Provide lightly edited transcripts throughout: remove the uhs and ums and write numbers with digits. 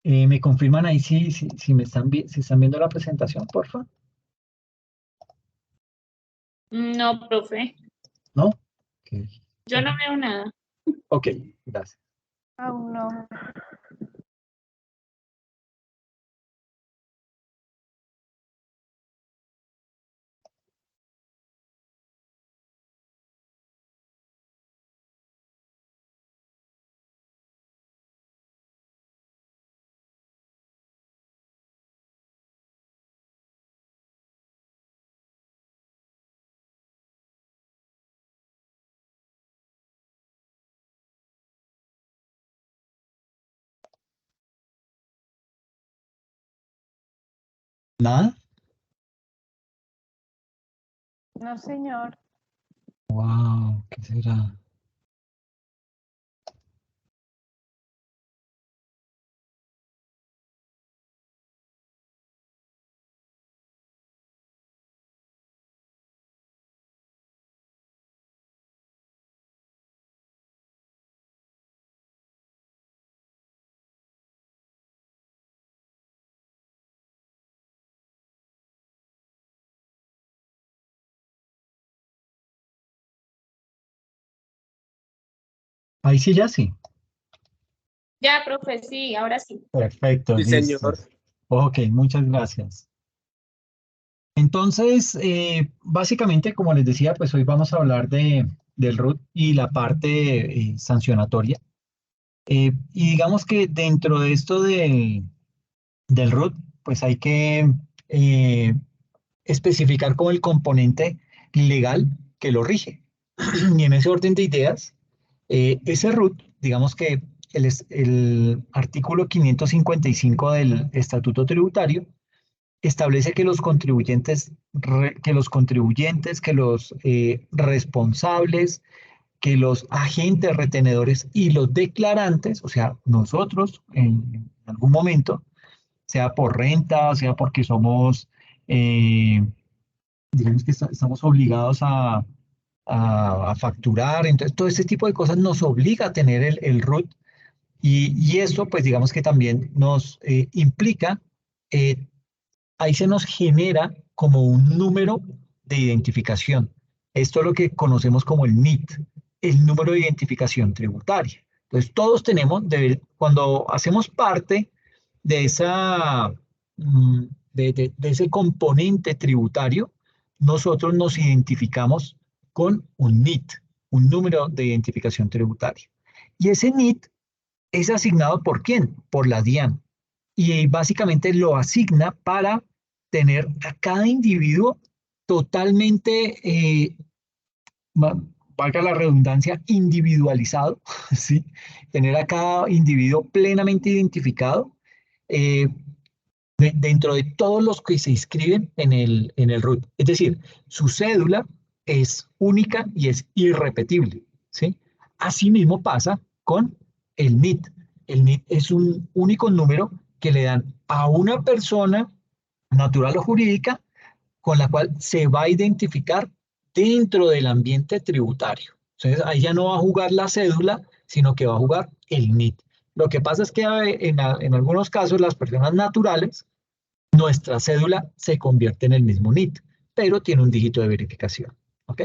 ¿Me confirman ahí si me están, si están viendo la presentación, porfa? No, profe, ¿No? Ok, yo no veo nada. ok, gracias. Aún no. ¿Nada? No, señor. Wow, ¿qué será? Ahí sí, ya sí. Ya, profe, sí, ahora sí. Perfecto, Sí, listo. señor. Ok, muchas gracias. Entonces, básicamente, como les decía, pues hoy vamos a hablar del RUT y la parte sancionatoria. Y digamos que dentro de esto del RUT, pues hay que eh, especificar como el componente legal que lo rige. Y en ese orden de ideas, ese RUT, digamos que el artículo 555 del Estatuto Tributario establece que los contribuyentes, que los responsables, que los agentes retenedores y los declarantes, o sea, nosotros en algún momento, sea por renta, sea porque somos, digamos que estamos obligados a facturar, entonces todo este tipo de cosas nos obliga a tener el RUT y eso pues digamos que también nos implica, eh, ahí se nos genera como un número de identificación. Esto es lo que conocemos como el NIT, el número de identificación tributaria. Entonces todos tenemos, cuando hacemos parte de esa, de ese componente tributario, nosotros nos identificamos con un NIT, un número de identificación tributaria. Y ese NIT es asignado ¿por quién? Por la DIAN. Y básicamente lo asigna para tener a cada individuo totalmente, valga la redundancia, individualizado, ¿sí? Tener a cada individuo plenamente identificado eh, dentro de todos los que se inscriben en el RUT. Es decir, su cédula es única y es irrepetible, ¿sí? Asimismo pasa con el NIT. El NIT es un único número que le dan a una persona natural o jurídica con la cual se va a identificar dentro del ambiente tributario. Entonces, ahí ya no va a jugar la cédula, sino que va a jugar el NIT. Lo que pasa es que en algunos casos las personas naturales, nuestra cédula se convierte en el mismo NIT, pero tiene un dígito de verificación. ¿Ok?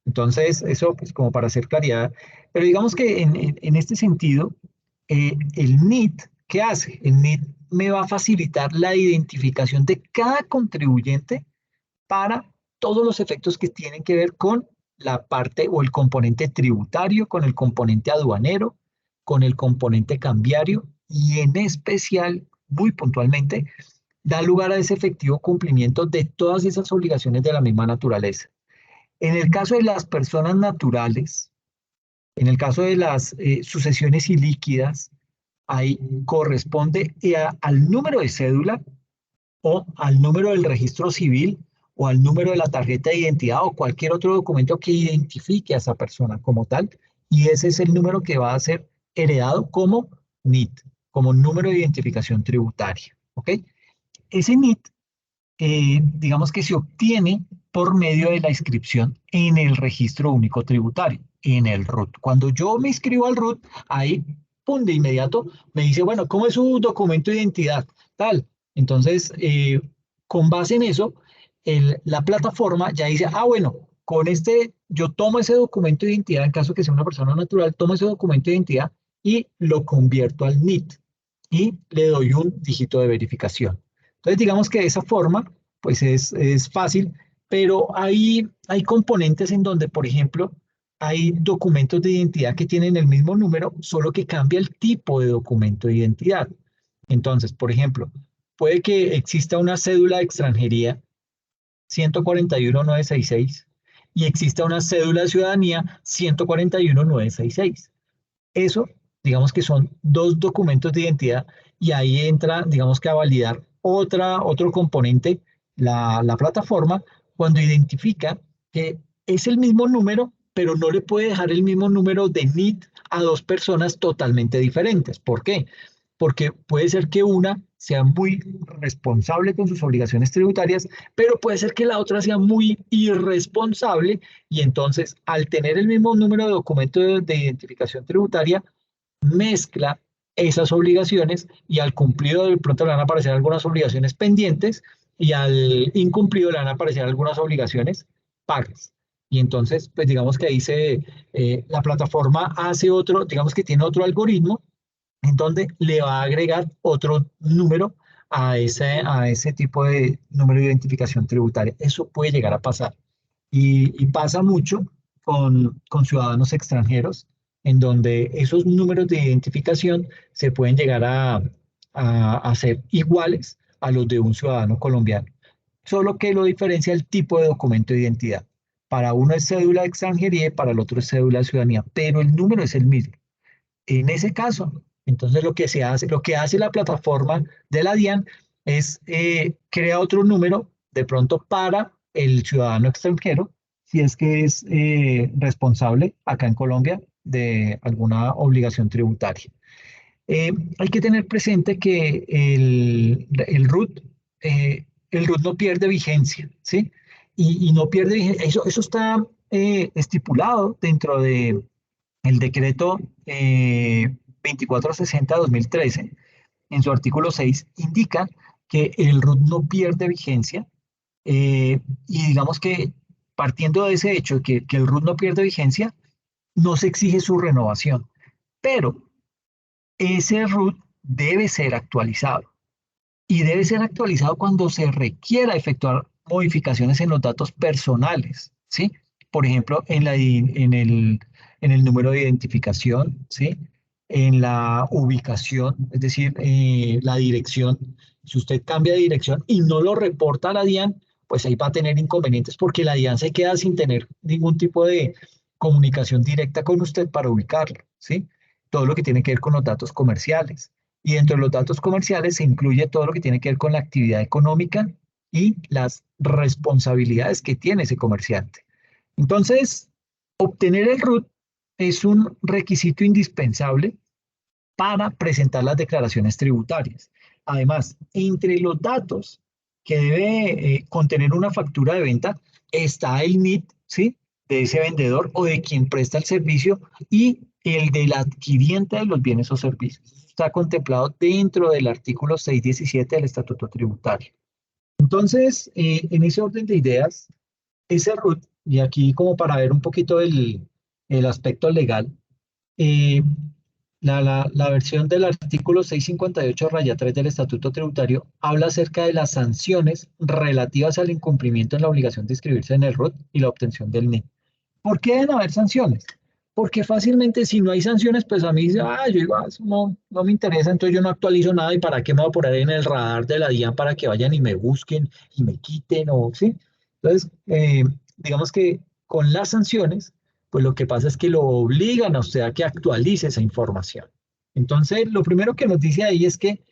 Entonces, eso pues como para hacer claridad. Pero digamos que en este sentido, el NIT, ¿qué hace? El NIT me va a facilitar la identificación de cada contribuyente para todos los efectos que tienen que ver con la parte o el componente tributario, con el componente aduanero, con el componente cambiario y en especial, muy puntualmente, da lugar a ese efectivo cumplimiento de todas esas obligaciones de la misma naturaleza. En el caso de las personas naturales, en el caso de las sucesiones ilíquidas, ahí corresponde al número de cédula o al número del registro civil o al número de la tarjeta de identidad o cualquier otro documento que identifique a esa persona como tal. Y ese es el número que va a ser heredado como NIT, como número de identificación tributaria. ¿Ok? Ese NIT, digamos que se obtiene por medio de la inscripción en el registro único tributario, en el RUT. Cuando yo me inscribo al RUT, ahí ¡pum!, de inmediato me dice, bueno, ¿cómo es su documento de identidad? Tal. Entonces, con base en eso, la plataforma ya dice, ah, bueno, con este, yo tomo ese documento de identidad, en caso que sea una persona natural, tomo ese documento de identidad y lo convierto al NIT y le doy un dígito de verificación. Entonces, digamos que de esa forma, pues es fácil, pero hay componentes en donde, por ejemplo, hay documentos de identidad que tienen el mismo número, solo que cambia el tipo de documento de identidad. Entonces, por ejemplo, puede que exista una cédula de extranjería 141966 y exista una cédula de ciudadanía 141966. Eso, digamos que son dos documentos de identidad y ahí entra, digamos que a validar otro componente, la plataforma, cuando identifica que es el mismo número, pero no le puede dejar el mismo número de NIT a dos personas totalmente diferentes. ¿Por qué? Porque puede ser que una sea muy responsable con sus obligaciones tributarias, pero puede ser que la otra sea muy irresponsable y entonces al tener el mismo número de documento de identificación tributaria, mezcla esas obligaciones y al cumplido de pronto le van a aparecer algunas obligaciones pendientes y al incumplido le van a aparecer algunas obligaciones pagas. Y entonces, pues digamos que ahí la plataforma hace otro, digamos que tiene otro algoritmo en donde le va a agregar otro número a ese tipo de número de identificación tributaria. Eso puede llegar a pasar. Y pasa mucho con ciudadanos extranjeros, en donde esos números de identificación se pueden llegar a hacer iguales a los de un ciudadano colombiano. Solo que lo diferencia el tipo de documento de identidad. Para uno es cédula de extranjería y para el otro es cédula de ciudadanía, pero el número es el mismo. En ese caso, entonces lo que hace la plataforma de la DIAN es crea otro número de pronto para el ciudadano extranjero, si es que es responsable acá en Colombia de alguna obligación tributaria. Hay que tener presente que el RUT no pierde vigencia, ¿sí? Y no pierde vigencia. Eso está estipulado dentro de el decreto 2460-2013, en su artículo 6, indica que el RUT no pierde vigencia y digamos que partiendo de ese hecho, que el RUT no pierde vigencia, no se exige su renovación, pero ese RUT debe ser actualizado y debe ser actualizado cuando se requiera efectuar modificaciones en los datos personales, ¿sí? Por ejemplo, en el número de identificación, ¿sí? En la ubicación, es decir, la dirección. Si usted cambia de dirección y no lo reporta a la DIAN, pues ahí va a tener inconvenientes porque la DIAN se queda sin tener ningún tipo de comunicación directa con usted para ubicarlo, ¿sí? Todo lo que tiene que ver con los datos comerciales. Y dentro de los datos comerciales se incluye todo lo que tiene que ver con la actividad económica y las responsabilidades que tiene ese comerciante. Entonces, obtener el RUT es un requisito indispensable para presentar las declaraciones tributarias. Además, entre los datos que debe contener una factura de venta está el NIT, ¿sí?, de ese vendedor o de quien presta el servicio y el del adquiriente de los bienes o servicios. Eso está contemplado dentro del artículo 617 del Estatuto Tributario. Entonces, en ese orden de ideas, ese RUT, y aquí como para ver un poquito el aspecto legal, eh, la versión del artículo 658-3 del Estatuto Tributario habla acerca de las sanciones relativas al incumplimiento en la obligación de inscribirse en el RUT y la obtención del NIT. ¿Por qué deben haber sanciones? Porque fácilmente si no hay sanciones, pues a mí dice, yo digo, eso no me interesa, entonces yo no actualizo nada y para qué me voy a poner en el radar de la DIAN para que vayan y me busquen y me quiten, o sí. Entonces, digamos que con las sanciones, pues lo que pasa es que lo obligan a usted a que actualice esa información. Entonces, lo primero que nos dice ahí es que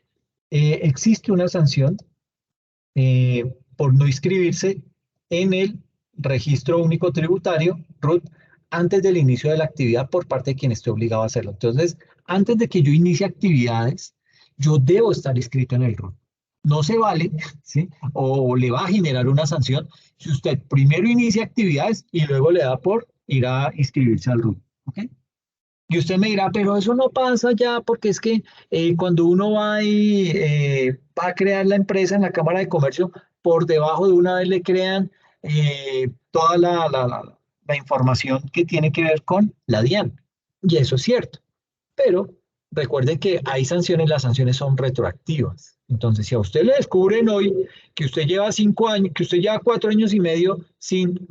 existe una sanción por no inscribirse en el Registro Único Tributario, RUT, antes del inicio de la actividad por parte de quien esté obligado a hacerlo. Entonces, antes de que yo inicie actividades, yo debo estar inscrito en el RUT. No se vale, ¿sí?, o le va a generar una sanción si usted primero inicia actividades y luego le da por ir a inscribirse al RUT. ¿Ok? Y usted me dirá, pero eso no pasa ya porque es que cuando uno va y va a crear la empresa en la Cámara de Comercio, por debajo de una vez le crean toda la información que tiene que ver con la DIAN. Y eso es cierto. Pero recuerde que hay sanciones, las sanciones son retroactivas. Entonces, si a usted le descubren hoy que usted lleva 5 años, que usted lleva 4 años y medio sin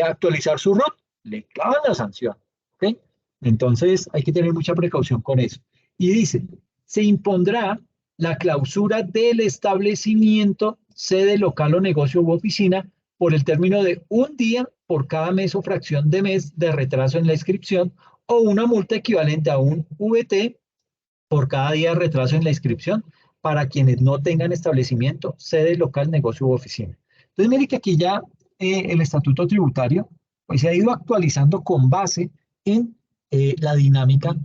actualizar su ROT, le clavan la sanción. ¿Ok? Entonces, hay que tener mucha precaución con eso. Y dice, se impondrá la clausura del establecimiento, sede, local o negocio u oficina por el término de un día por cada mes o fracción de mes de retraso en la inscripción o una multa equivalente a un VT por cada día de retraso en la inscripción para quienes no tengan establecimiento, sede, local, negocio u oficina. Entonces, mire que aquí ya el estatuto tributario pues, se ha ido actualizando con base en la dinámica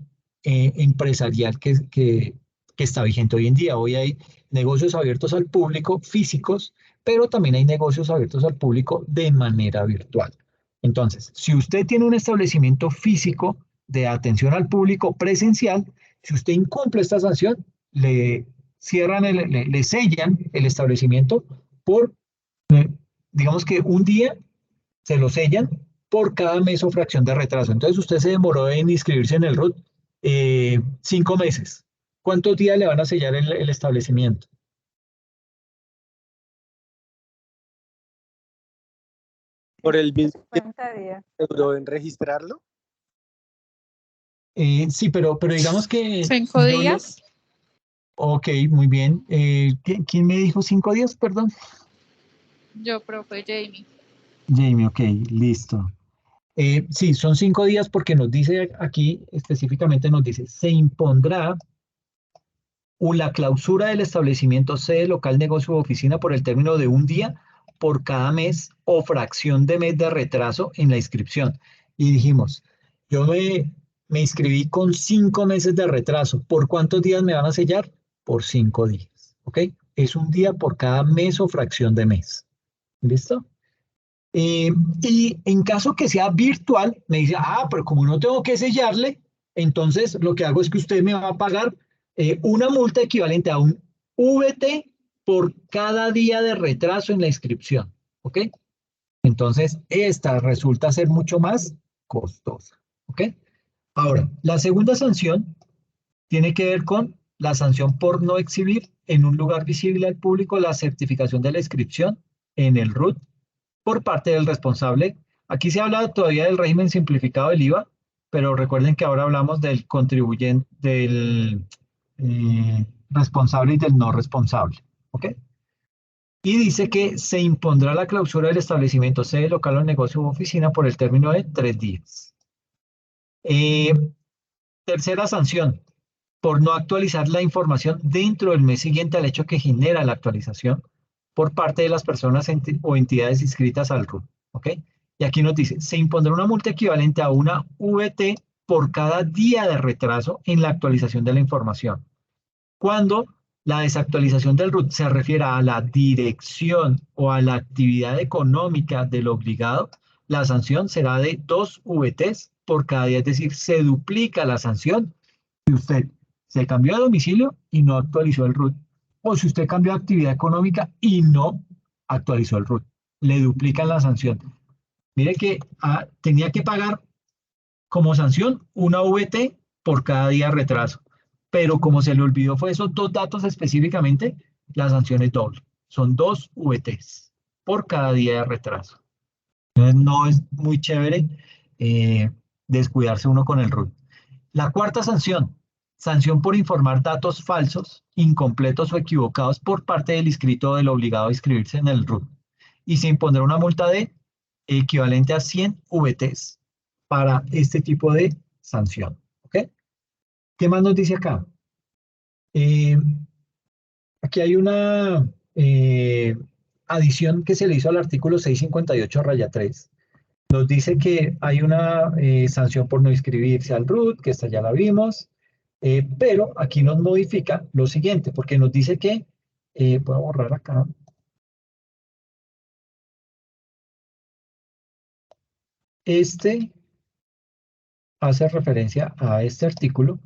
empresarial que está vigente hoy en día. Hoy hay negocios abiertos al público físicos, pero también hay negocios abiertos al público de manera virtual. Entonces, si usted tiene un establecimiento físico de atención al público presencial, si usted incumple esta sanción, le cierran, le sellan el establecimiento por, digamos que un día se lo sellan por cada mes o fracción de retraso. Entonces usted se demoró en inscribirse en el RUT 5 meses. ¿Cuántos días le van a sellar el establecimiento? Por el mismo 50 días. euro en registrarlo. Sí, pero digamos que 5 días. Ok, muy bien. ¿Quién me dijo 5 días, perdón? Yo, profe Jamie. Jamie, ok, listo. Sí, son 5 días porque nos dice aquí, específicamente nos dice, se impondrá la clausura del establecimiento sede, local, negocio u oficina por el término de un día por cada mes o fracción de mes de retraso en la inscripción. Y dijimos, yo me inscribí con 5 meses de retraso. ¿Por cuántos días me van a sellar? Por 5 días, ¿ok? Es un día por cada mes o fracción de mes. ¿Listo? Y en caso que sea virtual, me dice, pero como no tengo que sellarle, entonces lo que hago es que usted me va a pagar una multa equivalente a un VT por cada día de retraso en la inscripción. ¿Ok? Entonces, esta resulta ser mucho más costosa. ¿Ok? Ahora, la segunda sanción tiene que ver con la sanción por no exhibir en un lugar visible al público la certificación de la inscripción en el RUT por parte del responsable. Aquí se habla todavía del régimen simplificado del IVA, pero recuerden que ahora hablamos del contribuyente, del responsable y del no responsable. ¿Ok? Y dice que se impondrá la clausura del establecimiento sede, local o negocio u oficina por el término de 3 días. Tercera sanción, por no actualizar la información dentro del mes siguiente al hecho que genera la actualización por parte de las personas o entidades inscritas al RUT. ¿Ok? Y aquí nos dice, se impondrá una multa equivalente a una VT por cada día de retraso en la actualización de la información. Cuando la desactualización del RUT se refiere a la dirección o a la actividad económica del obligado, la sanción será de 2 VTs por cada día, es decir, se duplica la sanción si usted se cambió de domicilio y no actualizó el RUT, o si usted cambió de actividad económica y no actualizó el RUT, le duplican la sanción. Mire que tenía que pagar como sanción una VT por cada día de retraso, pero como se le olvidó fue esos dos datos específicamente, la sanción es doble, son 2 VTs por cada día de retraso. Entonces no es muy chévere descuidarse uno con el RUT. La cuarta sanción, sanción por informar datos falsos, incompletos o equivocados por parte del inscrito o del obligado a inscribirse en el RUT. Y se impondrá una multa de equivalente a 100 VTs para este tipo de sanción. ¿Ok? ¿Qué más nos dice acá? Aquí hay una adición que se le hizo al artículo 658-3. Nos dice que hay una sanción por no inscribirse al RUT, que esta ya la vimos, pero aquí nos modifica lo siguiente, porque nos dice que, voy a borrar acá, este hace referencia a este artículo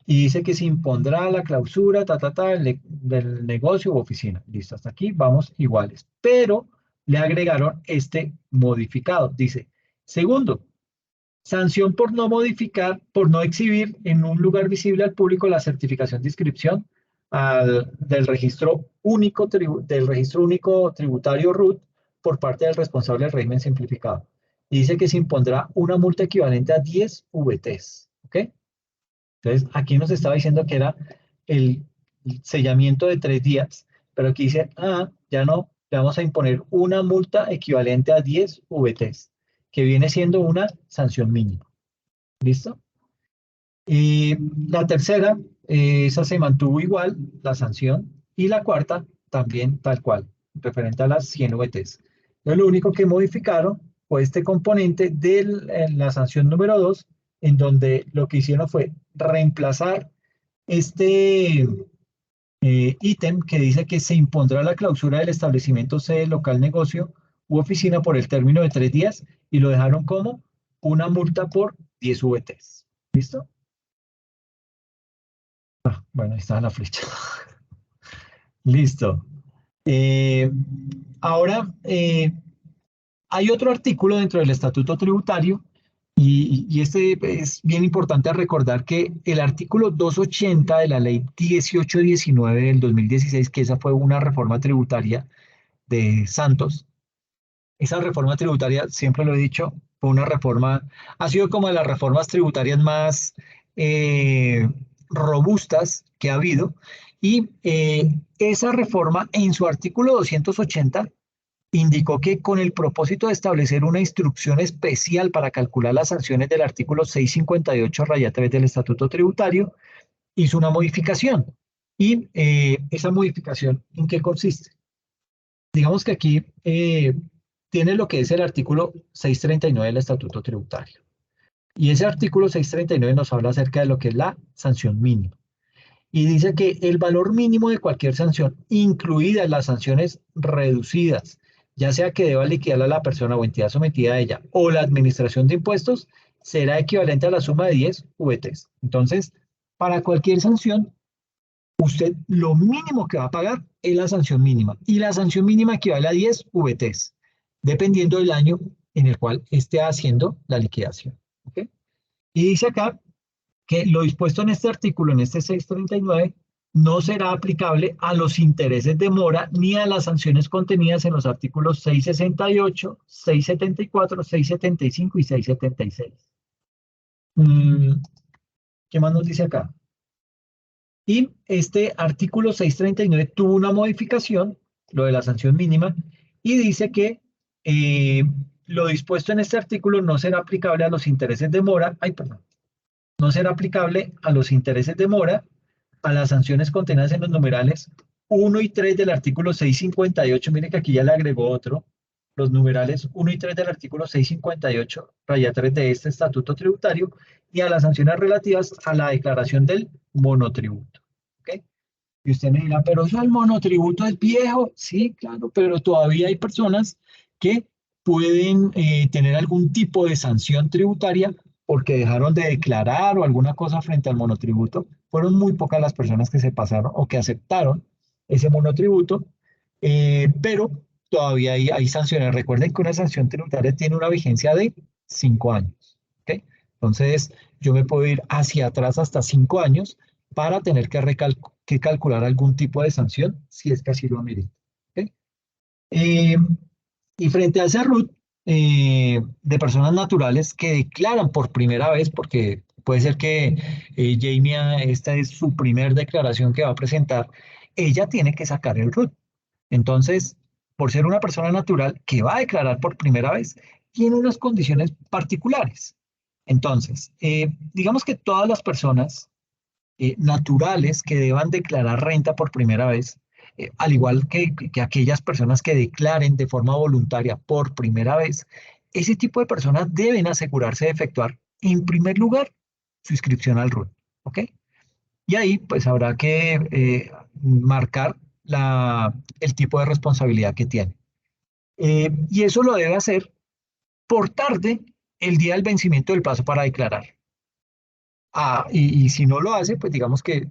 y dice que se impondrá la clausura, del negocio u oficina. Listo, hasta aquí vamos iguales. Pero le agregaron este modificado. Dice, segundo, sanción por no modificar, por no exhibir en un lugar visible al público la certificación de inscripción del registro único tributario RUT por parte del responsable del régimen simplificado. Y dice que se impondrá una multa equivalente a 10 VTs. ¿Ok? Entonces, aquí nos estaba diciendo que era el sellamiento de 3 días, pero aquí dice, ya no, le vamos a imponer una multa equivalente a 10 VTs, que viene siendo una sanción mínima. ¿Listo? Y la tercera, esa se mantuvo igual, la sanción, y la cuarta también tal cual, referente a las 100 VTs. Lo único que modificaron fue este componente de la sanción número 2, en donde lo que hicieron fue reemplazar este ítem que dice que se impondrá la clausura del establecimiento sede, local, negocio u oficina por el término de 3 días y lo dejaron como una multa por 10 VTs. ¿Listo? Bueno, ahí está la flecha. Listo. Ahora, hay otro artículo dentro del Estatuto Tributario y este es bien importante recordar que el artículo 280 de la ley 1819 del 2016, que esa fue una reforma tributaria de Santos, esa reforma tributaria, siempre lo he dicho, fue una reforma, ha sido como de las reformas tributarias más robustas que ha habido, y esa reforma en su artículo 280 indicó que con el propósito de establecer una instrucción especial para calcular las sanciones del artículo 658-3 del Estatuto Tributario, hizo una modificación. Y esa modificación, ¿en qué consiste? Digamos que aquí tiene lo que es el artículo 639 del Estatuto Tributario. Y ese artículo 639 nos habla acerca de lo que es la sanción mínima. Y dice que el valor mínimo de cualquier sanción, incluidas las sanciones reducidas, ya sea que deba liquidar a la persona o entidad sometida a ella, o la administración de impuestos, será equivalente a la suma de 10 VTs. Entonces, para cualquier sanción, usted lo mínimo que va a pagar es la sanción mínima. Y la sanción mínima equivale a 10 VTs, dependiendo del año en el cual esté haciendo la liquidación. ¿Okay? Y dice acá que lo dispuesto en este artículo, en este 639, no será aplicable a los intereses de mora ni a las sanciones contenidas en los artículos 668, 674, 675 y 676. ¿Qué más nos dice acá? Y este artículo 639 tuvo una modificación, lo de la sanción mínima, y dice que lo dispuesto en este artículo no será aplicable a los intereses de mora, no será aplicable a los intereses de mora, a las sanciones contenidas en los numerales 1 y 3 del artículo 658, mire que aquí ya le agregó otro, los numerales 1 y 3 del artículo 658, raya 3 de este estatuto tributario, y a las sanciones relativas a la declaración del monotributo. ¿Okay? Y usted me dirá, pero eso el monotributo es viejo. Sí, claro, pero todavía hay personas que pueden tener algún tipo de sanción tributaria porque dejaron de declarar o alguna cosa frente al monotributo. Fueron muy pocas las personas que se pasaron o que aceptaron ese monotributo, pero todavía hay sanciones. Recuerden que una sanción tributaria tiene una vigencia de 5 años. ¿Okay? Entonces, yo me puedo ir hacia atrás hasta 5 años para tener que calcular algún tipo de sanción, si es que así lo amerita. ¿Okay? Y frente a ese RUT de personas naturales que declaran por primera vez, porque puede ser que Jamie, esta es su primer declaración que va a presentar, ella tiene que sacar el RUT. Entonces, por ser una persona natural que va a declarar por primera vez, tiene unas condiciones particulares. Entonces, digamos que todas las personas naturales que deban declarar renta por primera vez, al igual que aquellas personas que declaren de forma voluntaria por primera vez, ese tipo de personas deben asegurarse de efectuar, en primer lugar, su inscripción al RUT. ¿Ok? Y ahí, pues, habrá que marcar el tipo de responsabilidad que tiene. Y eso lo debe hacer por tarde el día del vencimiento del plazo para declarar. y si no lo hace, pues digamos que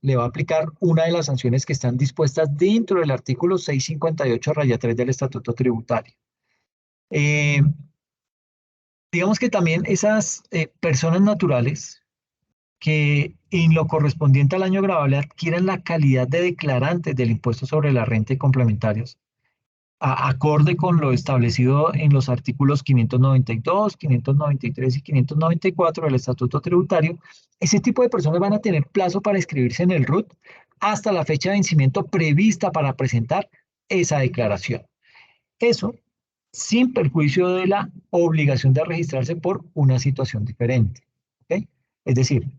le va a aplicar una de las sanciones que están dispuestas dentro del artículo 658-3 del Estatuto Tributario. Digamos que también esas personas naturales que en lo correspondiente al año gravable adquieran la calidad de declarantes del impuesto sobre la renta y complementarios, acorde con lo establecido en los artículos 592, 593 y 594 del Estatuto Tributario, ese tipo de personas van a tener plazo para inscribirse en el RUT hasta la fecha de vencimiento prevista para presentar esa declaración. Eso sin perjuicio de la obligación de registrarse por una situación diferente. ¿Okay? Es decir,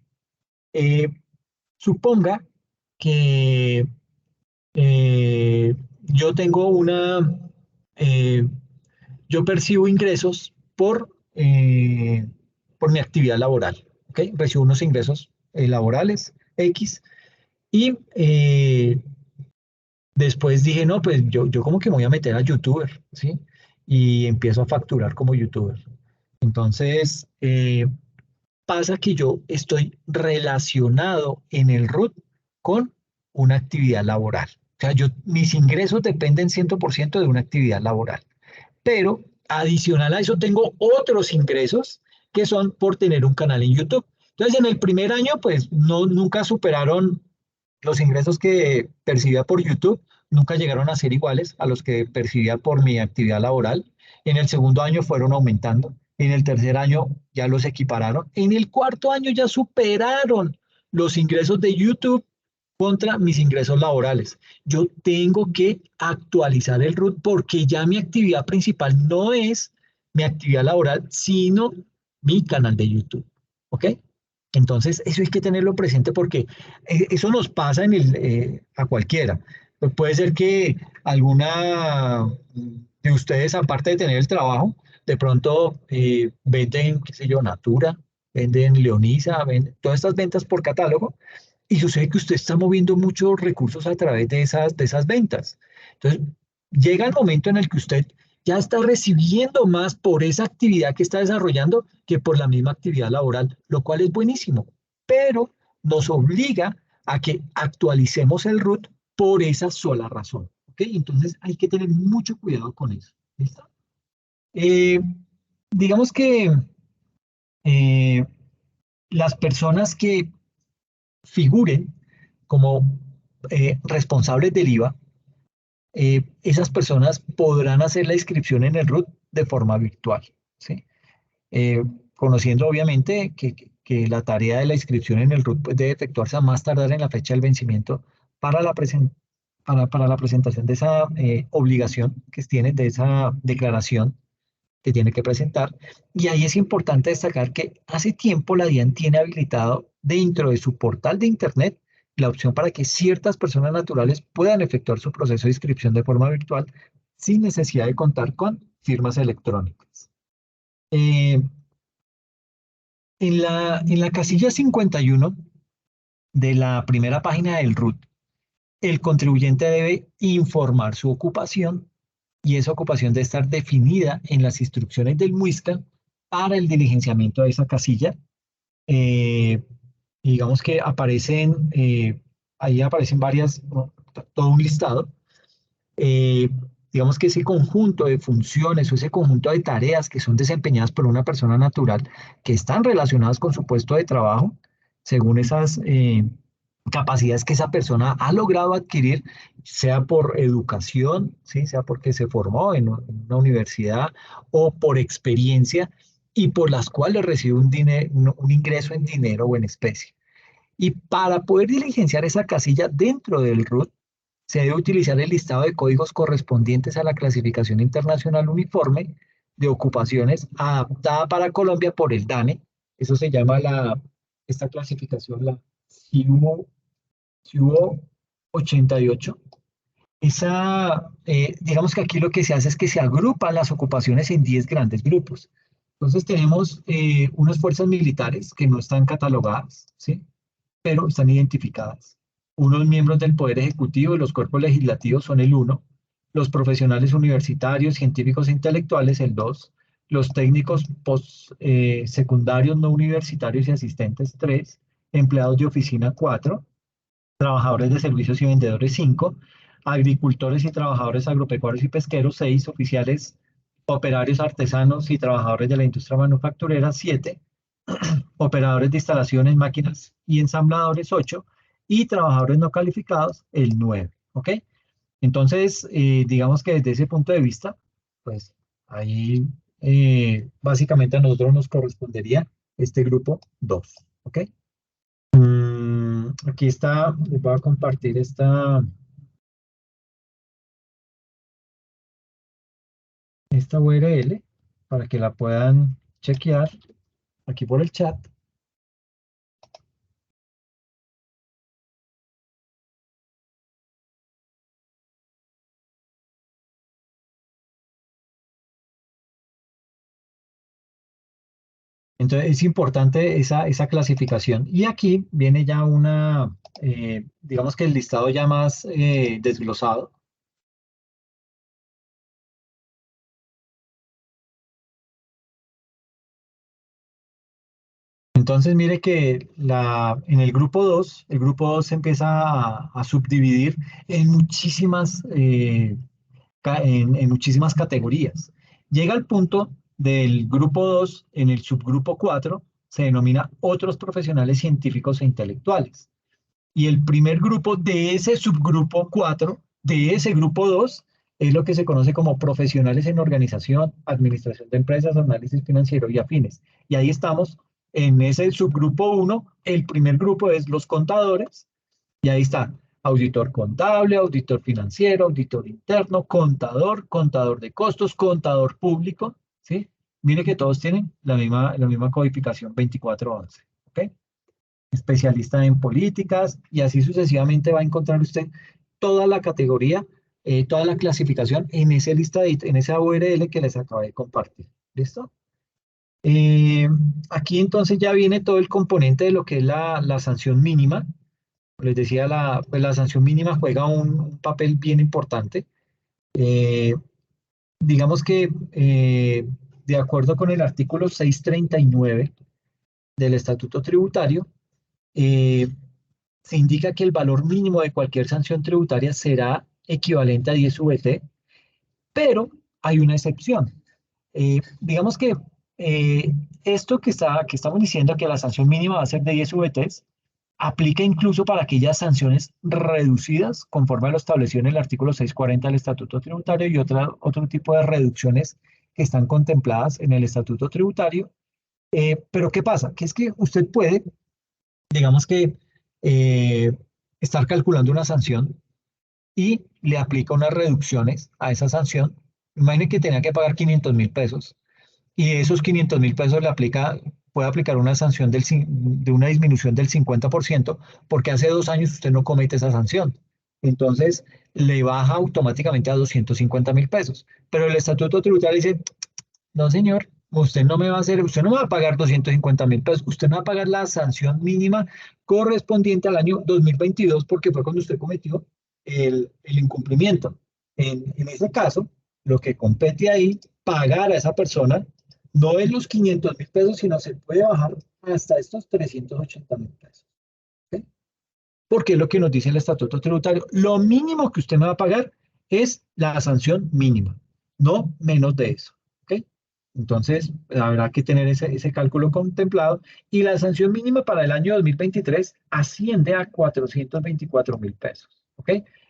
suponga que yo tengo yo percibo ingresos por mi actividad laboral, ¿ok? Recibo unos ingresos laborales X y después dije, no, pues yo como que me voy a meter a YouTuber, ¿sí? Y empiezo a facturar como YouTuber. Entonces, pasa que yo estoy relacionado en el RUT con una actividad laboral. O sea, mis ingresos dependen 100% de una actividad laboral. Pero adicional a eso tengo otros ingresos que son por tener un canal en YouTube. Entonces, en el primer año, pues nunca superaron los ingresos que percibía por YouTube, nunca llegaron a ser iguales a los que percibía por mi actividad laboral. En el segundo año fueron aumentando. En el tercer año ya los equipararon. En el cuarto año ya superaron los ingresos de YouTube contra mis ingresos laborales. Yo tengo que actualizar el RUT porque ya mi actividad principal no es mi actividad laboral, sino mi canal de YouTube. ¿Ok? Entonces, eso hay que tenerlo presente porque eso nos pasa a cualquiera. Puede ser que alguna de ustedes, aparte de tener el trabajo, de pronto venden, qué sé yo, Natura, venden Leonisa, venden todas estas ventas por catálogo y sucede que usted está moviendo muchos recursos a través de esas ventas. Entonces, llega el momento en el que usted ya está recibiendo más por esa actividad que está desarrollando que por la misma actividad laboral, lo cual es buenísimo, pero nos obliga a que actualicemos el RUT por esa sola razón. ¿Ok? Entonces hay que tener mucho cuidado con eso. ¿Listo? Digamos que eh, las personas que figuren como responsables del IVA, esas personas podrán hacer la inscripción en el RUT de forma virtual, ¿sí? Conociendo obviamente que la tarea de la inscripción en el RUT pues, debe efectuarse a más tardar en la fecha del vencimiento para la presentación de esa obligación que tiene, de esa declaración que tiene que presentar. Y ahí es importante destacar que hace tiempo la DIAN tiene habilitado dentro de su portal de Internet la opción para que ciertas personas naturales puedan efectuar su proceso de inscripción de forma virtual sin necesidad de contar con firmas electrónicas. En la casilla 51 de la primera página del RUT, el contribuyente debe informar su ocupación y esa ocupación debe estar definida en las instrucciones del MUISCA para el diligenciamiento de esa casilla. Digamos que ahí aparecen todo un listado. Digamos que ese conjunto de funciones o ese conjunto de tareas que son desempeñadas por una persona natural que están relacionadas con su puesto de trabajo, según esas capacidades que esa persona ha logrado adquirir, sea por educación, ¿sí? Sea porque se formó en una universidad o por experiencia y por las cuales recibe un ingreso en dinero o en especie. Y para poder diligenciar esa casilla dentro del RUT, se debe utilizar el listado de códigos correspondientes a la clasificación internacional uniforme de ocupaciones adaptada para Colombia por el DANE. Eso se llama esta clasificación, la CIUO 88. Digamos que aquí lo que se hace es que se agrupan las ocupaciones en 10 grandes grupos. Entonces tenemos unas fuerzas militares que no están catalogadas, ¿sí? Pero están identificadas. Unos miembros del Poder Ejecutivo y los cuerpos legislativos son el 1, los profesionales universitarios, científicos e intelectuales el 2, los técnicos secundarios no universitarios y asistentes 3, empleados de oficina 4, trabajadores de servicios y vendedores 5, agricultores y trabajadores agropecuarios y pesqueros 6, oficiales, operarios artesanos y trabajadores de la industria manufacturera 7, operadores de instalaciones, máquinas y ensambladores 8, y trabajadores no calificados el 9, ¿ok? Entonces, digamos que desde ese punto de vista, pues ahí básicamente a nosotros nos correspondería este grupo 2, ¿ok? Aquí está, les voy a compartir esta URL para que la puedan chequear aquí por el chat. Entonces es importante esa clasificación. Y aquí viene ya digamos que el listado ya más desglosado. Entonces mire que en el grupo 2 se empieza a subdividir en en muchísimas categorías. Llega al punto del grupo 2, en el subgrupo 4, se denomina otros profesionales científicos e intelectuales. Y el primer grupo de ese subgrupo 4, de ese grupo 2, es lo que se conoce como profesionales en organización, administración de empresas, análisis financiero y afines. Y ahí estamos en ese subgrupo 1, el primer grupo es los contadores, y ahí está auditor contable, auditor financiero, auditor interno, contador, contador de costos, contador público, ¿sí? Mire que todos tienen la misma codificación 2411, ¿ok? Especialista en políticas, y así sucesivamente va a encontrar usted toda la categoría, toda la clasificación en ese listadito, en esa URL que les acabé de compartir. ¿Listo? Aquí entonces ya viene todo el componente de lo que es la sanción mínima. Les decía, pues la sanción mínima juega un papel bien importante. Digamos que de acuerdo con el artículo 639 del Estatuto Tributario, se indica que el valor mínimo de cualquier sanción tributaria será equivalente a 10 VT, pero hay una excepción. Digamos que esto que estamos diciendo, que la sanción mínima va a ser de 10 VTs, aplica incluso para aquellas sanciones reducidas conforme a lo establecido en el artículo 640 del Estatuto Tributario y otro tipo de reducciones que están contempladas en el Estatuto Tributario. Pero ¿qué pasa? Que es que usted puede, digamos que, estar calculando una sanción y le aplica unas reducciones a esa sanción. Imagine que tenía que pagar 500.000 pesos y esos 500.000 pesos puede aplicar una sanción de una disminución del 50% porque hace 2 años usted no comete esa sanción. Entonces le baja automáticamente a 250.000 pesos. Pero el Estatuto Tributario dice, no señor, usted no me va a hacer, usted no me va a pagar 250.000 pesos, usted me va a pagar la sanción mínima correspondiente al año 2022 porque fue cuando usted cometió el incumplimiento. En ese caso, lo que compete ahí, pagar a esa persona, no es los 500.000 pesos, sino se puede bajar hasta estos 380.000 pesos. ¿Ok? Porque es lo que nos dice el Estatuto Tributario. Lo mínimo que usted me va a pagar es la sanción mínima, no menos de eso. ¿Ok? Entonces, habrá que tener ese cálculo contemplado. Y la sanción mínima para el año 2023 asciende a 424.000 pesos. ¿Ok?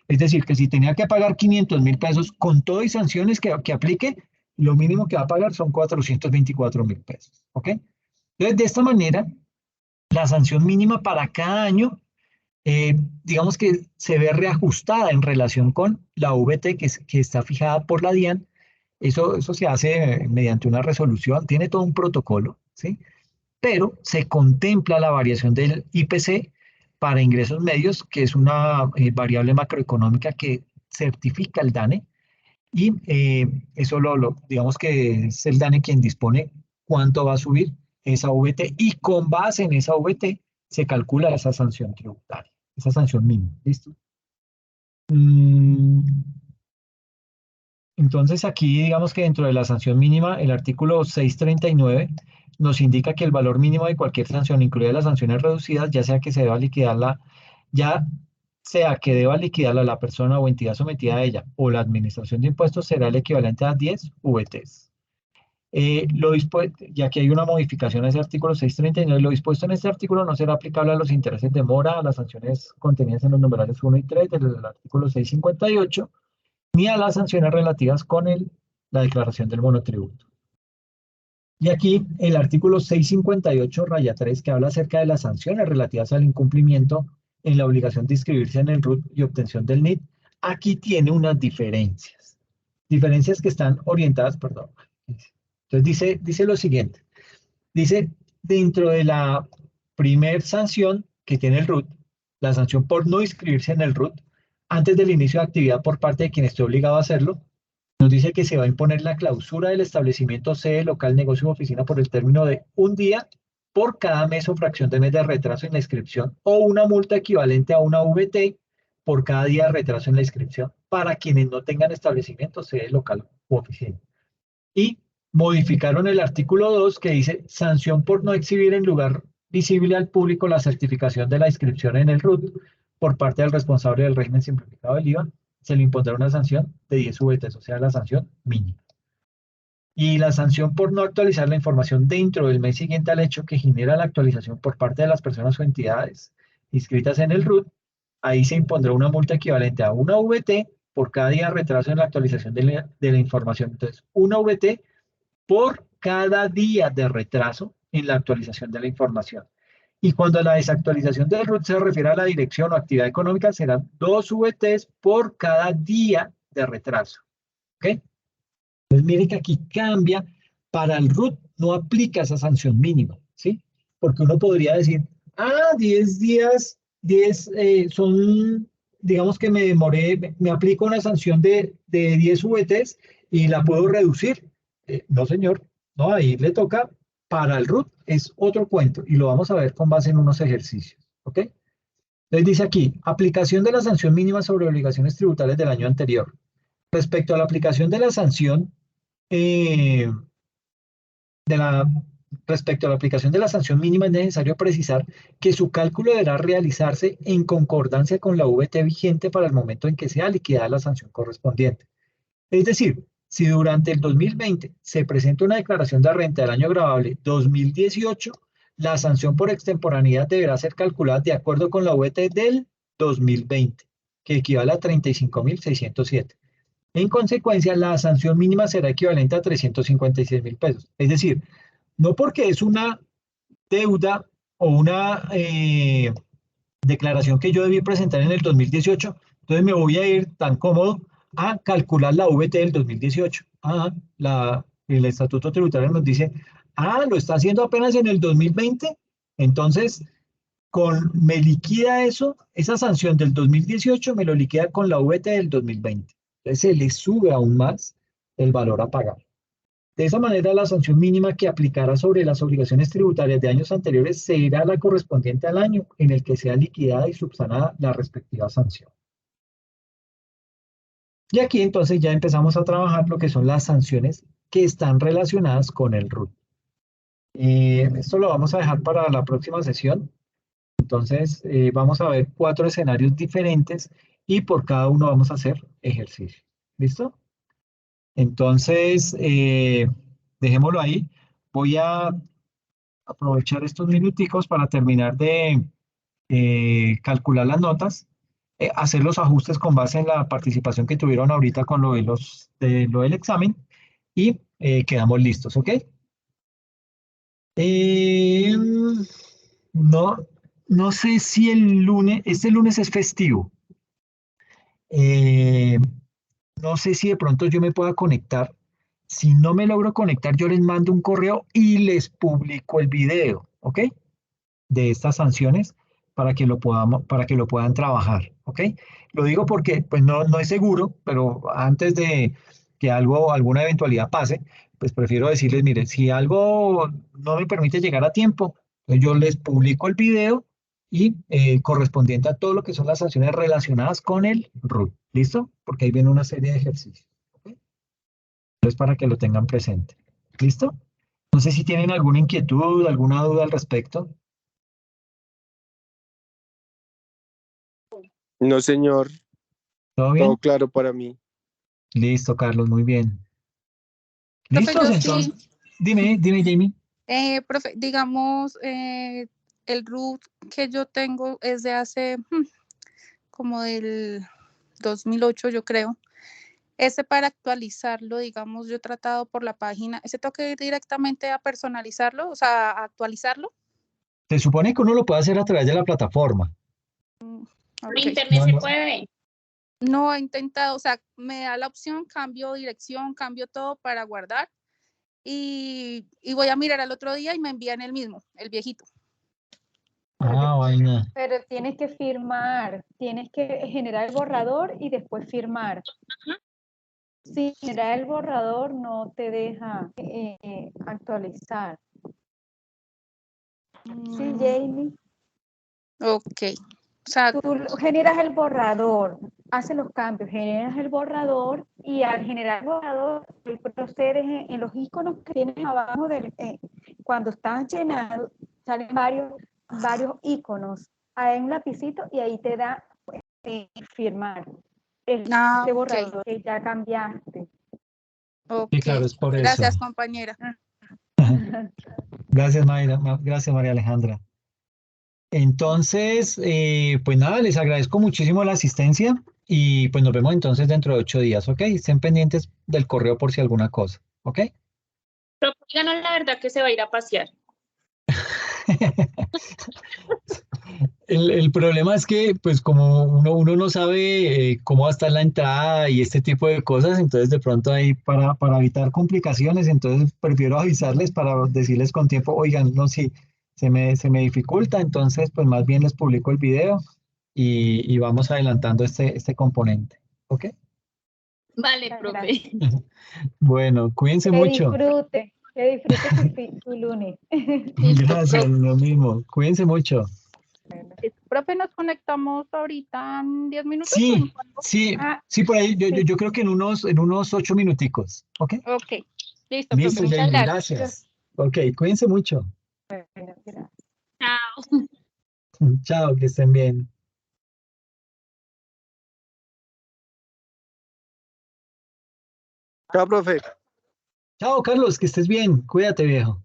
Es decir, que si tenía que pagar 500.000 pesos con todo y sanciones que aplique, lo mínimo que va a pagar son 424.000 pesos. ¿Ok? Entonces, de esta manera, la sanción mínima para cada año, digamos que se ve reajustada en relación con la VT que está fijada por la DIAN. Eso se hace mediante una resolución, tiene todo un protocolo, ¿sí? Pero se contempla la variación del IPC para ingresos medios, que es una variable macroeconómica que certifica el DANE, y eso digamos que es el DANE quien dispone cuánto va a subir esa VT, y con base en esa VT se calcula esa sanción tributaria, esa sanción mínima. ¿Listo? Entonces aquí digamos que dentro de la sanción mínima, el artículo 639 nos indica que el valor mínimo de cualquier sanción, incluidas las sanciones reducidas, ya sea que se deba liquidarla, ya sea que deba liquidarla la persona o entidad sometida a ella o la administración de impuestos, será el equivalente a 10 VTs. Y aquí hay una modificación a ese artículo 639. Lo dispuesto en este artículo no será aplicable a los intereses de mora, a las sanciones contenidas en los numerales 1 y 3 del artículo 658, ni a las sanciones relativas con la declaración del monotributo. Y aquí el artículo 658, raya 3, que habla acerca de las sanciones relativas al incumplimiento en la obligación de inscribirse en el RUT y obtención del NIT, aquí tiene unas diferencias. Diferencias que están orientadas, perdón. Entonces dice lo siguiente. Dice, dentro de la primer sanción que tiene el RUT, la sanción por no inscribirse en el RUT, antes del inicio de actividad por parte de quien esté obligado a hacerlo, nos dice que se va a imponer la clausura del establecimiento, sede, local, negocio o oficina por el término de un día por cada mes o fracción de mes de retraso en la inscripción o una multa equivalente a una VT por cada día de retraso en la inscripción para quienes no tengan establecimiento, sede, local u oficina. Y modificaron el artículo 2 que dice sanción por no exhibir en lugar visible al público la certificación de la inscripción en el RUT por parte del responsable del régimen simplificado del IVA, se le impondrá una sanción de 10 VTs, o sea, la sanción mínima. Y la sanción por no actualizar la información dentro del mes siguiente al hecho que genera la actualización por parte de las personas o entidades inscritas en el RUT, ahí se impondrá una multa equivalente a una VT por cada día de retraso en la actualización de la información. Entonces, una VT por cada día de retraso en la actualización de la información. Y cuando la desactualización del RUT se refiere a la dirección o actividad económica, serán 2 VTs por cada día de retraso. ¿Ok? Entonces, mire que aquí cambia. Para el RUT no aplica esa sanción mínima, ¿sí? Porque uno podría decir, 10 días, 10 son, digamos que me demoré, me aplico una sanción de 10 VTs y la puedo reducir. No, señor, no, ahí le toca. Para el RUT es otro cuento y lo vamos a ver con base en unos ejercicios, ¿ok? Entonces dice aquí, aplicación de la sanción mínima sobre obligaciones tributarias del año anterior. Respecto a la aplicación de la sanción, eh, de la, respecto a la aplicación de la sanción mínima es necesario precisar que su cálculo deberá realizarse en concordancia con la VT vigente para el momento en que sea liquidada la sanción correspondiente. Es decir, si durante el 2020 se presenta una declaración de renta del año gravable 2018, la sanción por extemporaneidad deberá ser calculada de acuerdo con la VT del 2020, que equivale a 35.607. En consecuencia, la sanción mínima será equivalente a 356.000 pesos. Es decir, no porque es una deuda o una declaración que yo debí presentar en el 2018, entonces me voy a ir tan cómodo a calcular la VT del 2018. El Estatuto Tributario nos dice, lo está haciendo apenas en el 2020, entonces me liquida eso, esa sanción del 2018 me lo liquida con la VT del 2020. Entonces se le sube aún más el valor a pagar. De esa manera, la sanción mínima que aplicará sobre las obligaciones tributarias de años anteriores será la correspondiente al año en el que sea liquidada y subsanada la respectiva sanción. Y aquí entonces ya empezamos a trabajar lo que son las sanciones que están relacionadas con el RUT. Esto lo vamos a dejar para la próxima sesión. Entonces vamos a ver 4 escenarios diferentes y por cada uno vamos a hacer ejercicio. ¿Listo? Entonces, dejémoslo ahí. Voy a aprovechar estos minuticos para terminar de calcular las notas, hacer los ajustes con base en la participación que tuvieron ahorita con lo del examen y quedamos listos, ¿ok? No sé si este lunes es festivo. No sé si de pronto yo me pueda conectar. Si no me logro conectar, yo les mando un correo y les publico el video, ¿ok? De estas sanciones para que lo puedan trabajar, ¿ok? Lo digo porque pues no es seguro, pero antes de que alguna eventualidad pase, pues prefiero decirles, miren, si algo no me permite llegar a tiempo, pues yo les publico el video y correspondiente a todo lo que son las sanciones relacionadas con el RUT, ¿listo? Porque ahí viene una serie de ejercicios, ¿ok? Entonces, para que lo tengan presente. ¿Listo? No sé si tienen alguna inquietud, alguna duda al respecto. No, señor. ¿Todo Todo bien? claro para mí. Listo, Carlos, muy bien. Profe, ¿Listos? yo Entonces, sí. dime, Jamie. Profe, digamos, el root que yo tengo es de hace como del 2008, yo creo. Ese para actualizarlo, digamos, yo he tratado por la página, ese toque ir directamente a personalizarlo, o sea, a actualizarlo. Se supone que uno lo puede hacer a través de la plataforma. Por Ok. internet No, se no. puede. No he intentado, o sea, me da la opción, cambio dirección, cambio todo para guardar y voy a mirar al otro día y me envían el mismo, el viejito. Ah, vaina. Pero tienes que firmar, tienes que generar el borrador y después firmar. Si generar el borrador no te deja actualizar. Sí, Jamie. Ok. O sea, Tú generas el borrador, haces los cambios, generas el borrador y al generar el borrador, tú procedes en los iconos que tienes abajo cuando estás llenando, salen varios iconos. Hay un lapicito y ahí te da firmar este ok. borrador que ya cambiaste. Ok. Sí, claro, es por eso. Gracias, compañera. Gracias, Mayra. Gracias, María Alejandra. Entonces, pues nada, les agradezco muchísimo la asistencia y pues nos vemos entonces dentro de 8 días, ¿ok? Estén pendientes del correo por si alguna cosa, ¿ok? Pero díganos la verdad que se va a ir a pasear. El problema es que, pues como uno no sabe cómo va a estar la entrada y este tipo de cosas, entonces de pronto ahí para evitar complicaciones, entonces prefiero avisarles para decirles con tiempo, oigan, no, si se me dificulta, entonces pues más bien les publico el video y vamos adelantando este componente, ¿ok? Vale, Muchas profe. gracias. Bueno, cuídense mucho. Que disfrute tu lunes. Listo, Gracias, profe. lo mismo. Cuídense mucho. Profe, nos conectamos ahorita en 10 minutos. Sí, sí, Ah, sí, por ahí, yo, yo, sí. yo creo que en unos 8 minuticos, ¿ok? Ok. Listo, profe. Listo, Muchas Jamie, gracias. gracias. Ok, cuídense mucho. Bueno, gracias. Chao. Chao, que estén bien. Chao, profe. Chao, Carlos, que estés bien. Cuídate, viejo.